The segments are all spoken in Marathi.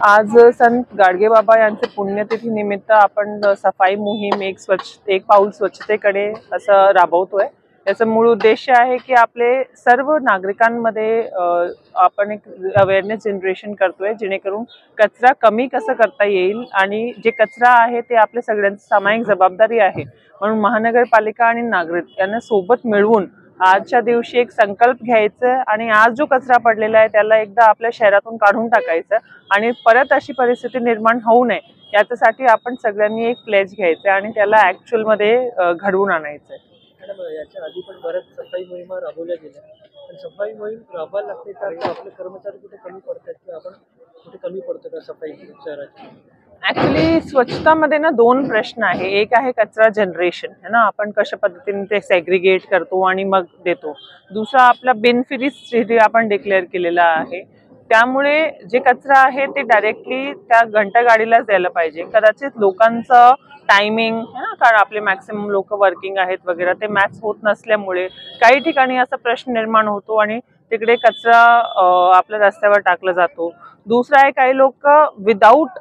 आज संत गाडगेबाबा यांचे पुण्यतिथी निमित्त आपण सफाई मोहीम एक पाऊल स्वच्छतेकडे असं राबवतोय। याचा मूळ उद्देश आहे की आपले सर्व नागरिकांमध्ये आपण एक अवेअरनेस जनरेशन करतोय, जेणेकरून कचरा कमी कसं करता येईल आणि जे कचरा आहे ते आपल्या सगळ्यांची सामायिक जबाबदारी आहे। म्हणून महानगरपालिका आणि नागरिक यांना सोबत मिळवून आजच्या दिवशी एक संकल्प घ्यायचा आणि आज जो कचरा पडलेला आहे त्याला एकदा आपल्या शहरातून काढून टाकायचं आणि परत अशी परिस्थिती निर्माण होऊ नये याच्यासाठी आपण सगळ्यांनी एक प्लेज घ्यायचा आणि त्याला ऍक्च्युअल मध्ये घडवून आणायचं आहे। मॅडम, याच्या आधी पण बऱ्याच सफाई मोहिमा राबवल्या गेल्या, पण सफाई मोहीम राबवायला लागते तर आपले कर्मचारी कुठे कमी पडतात किंवा आपण कुठे कमी पडतो का सफाई शहराची? ऍक्च्युली स्वच्छतामध्ये ना दोन प्रश्न आहे। एक आहे कचरा जनरेशन है ना, आपण कशा पद्धतीने ते सेग्रिगेट करतो आणि मग देतो। दुसरा आपला बिनफ्री सिटी आपण डिक्लेअर केलेला आहे, त्यामुळे जे कचरा आहे ते डायरेक्टली त्या घंटा गाडीलाच द्यायला पाहिजे। कदाचित लोकांचं टायमिंग है ना, कारण आपले मॅक्सिमम लोक वर्किंग आहेत वगैरे, ते मॅच होत नसल्यामुळे काही ठिकाणी असा प्रश्न निर्माण होतो आणि तिकडे कचरा आपल्या रस्त्यावर टाकला जातो। दुसरा आहे काही लोक विदाउट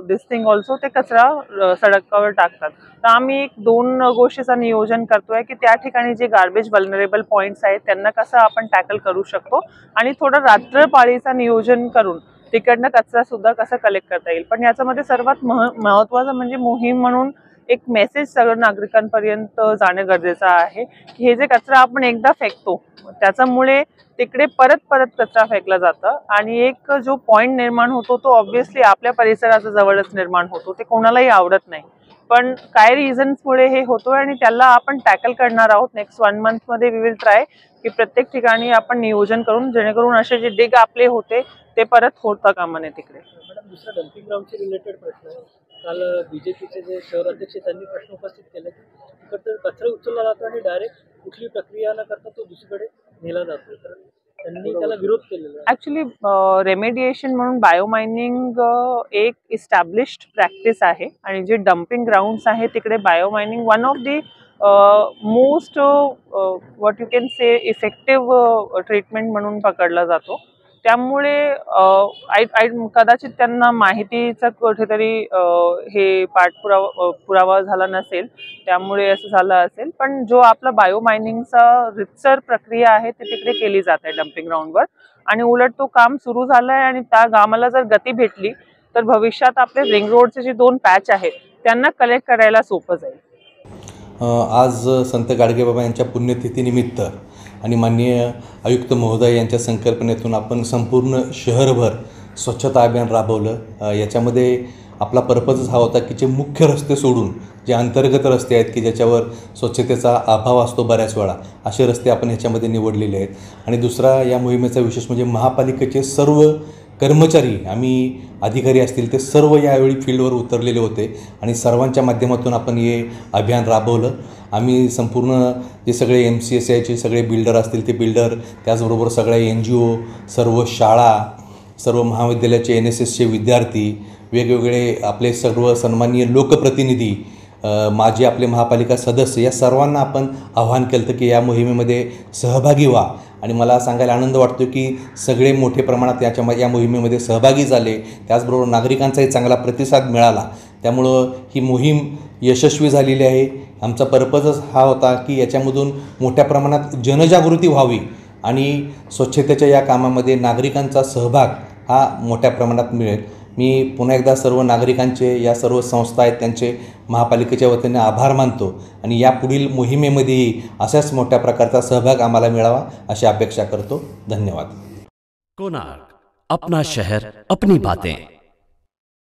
दिस थिंग ऑल्सो ते कचरा सडकावर टाकतात। तर आम्ही एक दोन गोष्टीचं नियोजन करतोय की त्या ठिकाणी जे गार्बेज व्हल्नरेबल पॉइंट्स आहेत त्यांना कसं आपण टॅकल करू शकतो आणि थोडं रात्रपाळीचं नियोजन करून तिकडनं कचरा सुद्धा कसा कलेक्ट करता येईल। पण याच्यामध्ये सर्वात महत्त्वाचं म्हणजे मोहीम म्हणून एक मेसेज सगळ्या नागरिकांपर्यंत जाणं गरजेचं आहे की हे जे कचरा आपण एकदा फेकतो त्याच्यामुळे तिकडे परत परत कचरा फेकला जातं आणि एक जो पॉइंट निर्माण होतो तो ऑब्व्हियसली आपल्या परिसराच्या जवळच निर्माण होतो, ते कोणालाही आवडत नाही। पण काय रिझन्समुळे हे होतोय आणि त्याला आपण टॅकल करणार आहोत। नेक्स्ट 1 मंथ मध्ये वी विल ट्राय की प्रत्येक ठिकाणी आपण नियोजन करून जेणेकरून असे जे डिग आपले होते ते परत होता कामा नये तिकडे। मॅडम, दुसरा डम्पिंग ग्राउंडचे रिलेटेड प्रश्न आहे। काल बीजेपीचे जे शहर अध्यक्ष त्यांनी प्रश्न उपस्थित केले की तिकडे कचरा उचलला जातो आणि डायरेक्ट कुठली प्रक्रिया न करता तो दुसरीकडे नेला जातो, तर त्यांनी त्याला विरोध केलेला आहे। ऍक्च्युली रेमेडिएशन म्हणून बायोमायनिंग एक इस्टॅब्लिश्ड प्रॅक्टिस आहे आणि जे डम्पिंग ग्राउंड्स आहे तिकडे biomining one of the most what you can say effective treatment म्हणून पकडला जातो। त्यामुळे कदाचित त्यांना माहितीचा कुठेतरी हे पुरावा झाला नसेल, त्यामुळे असं झालं असेल। पण जो आपला बायोमायनिंगचा रितसर प्रक्रिया आहे ती तिकडे केली जात आहे डम्पिंग ग्राउंडवर आणि उलट तो काम सुरू झालंय आणि त्या कामाला जर गती भेटली तर भविष्यात आपले रिंग रोडचे जे 2 पॅच आहेत त्यांना कलेक्ट करायला सोपं जाईल। आज संत गाडगेबाबा यांच्या पुण्यतिथीनिमित्त आणि माननीय आयुक्त महोदय यांच्या संकल्पनेतून आपण संपूर्ण शहरभर स्वच्छता अभियान राबवलं। याच्यामध्ये आपला पर्पजच हा होता की जे मुख्य रस्ते सोडून जे अंतर्गत रस्ते आहेत की ज्याच्यावर स्वच्छतेचा अभाव असतो बऱ्याच वेळा, असे रस्ते आपण ह्याच्यामध्ये निवडलेले आहेत। आणि दुसरा या मोहिमेचा विशेष म्हणजे महापालिकेचे सर्व कर्मचारी, आम्ही अधिकारी असतील ते सर्व यावेळी फील्डवर उतरलेले होते आणि सर्वांच्या माध्यमातून आपण हे अभियान राबवलं। आम्ही संपूर्ण जे सगळे MCSIचे सगळे बिल्डर असतील ते बिल्डर, त्याचबरोबर सगळ्या NGO, सर्व शाळा, सर्व महाविद्यालयाचे NSSचे विद्यार्थी, वेगवेगळे आपले सर्व सन्माननीय लोकप्रतिनिधी, माझे आपले महापालिका सदस्य, या सर्वांना आपण आवाहन केलं की या मोहिमेमध्ये सहभागी व्हा। आणि मला सांगायला आनंद वाटतो की सगळे मोठ्या प्रमाणात या मोहिमेमध्ये सहभागी झाले, त्याचबरोबर नागरिकांचाही चांगला प्रतिसाद मिळाला। त्यामुळं ही मोहीम यशस्वी झालेली आहे। आमचा पर्पजच हा होता की याच्यामधून मोठ्या प्रमाणात जनजागृती व्हावी आणि स्वच्छतेच्या या कामामध्ये नागरिकांचा सहभाग हा मोठ्या प्रमाणात मिळेल। मी पुन्हा एकदा सर्व नागरिकांचे, या सर्व संस्था आहेत त्यांचे महापालिकेच्या वतीने आभार मानतो आणि या पुढील मोहिमेमध्येही अशाच मोठ्या प्रकारचा सहभाग आम्हाला मिळावा अशी अपेक्षा करतो। धन्यवाद। कोणार्क, अपना शहर, अपनी बातें।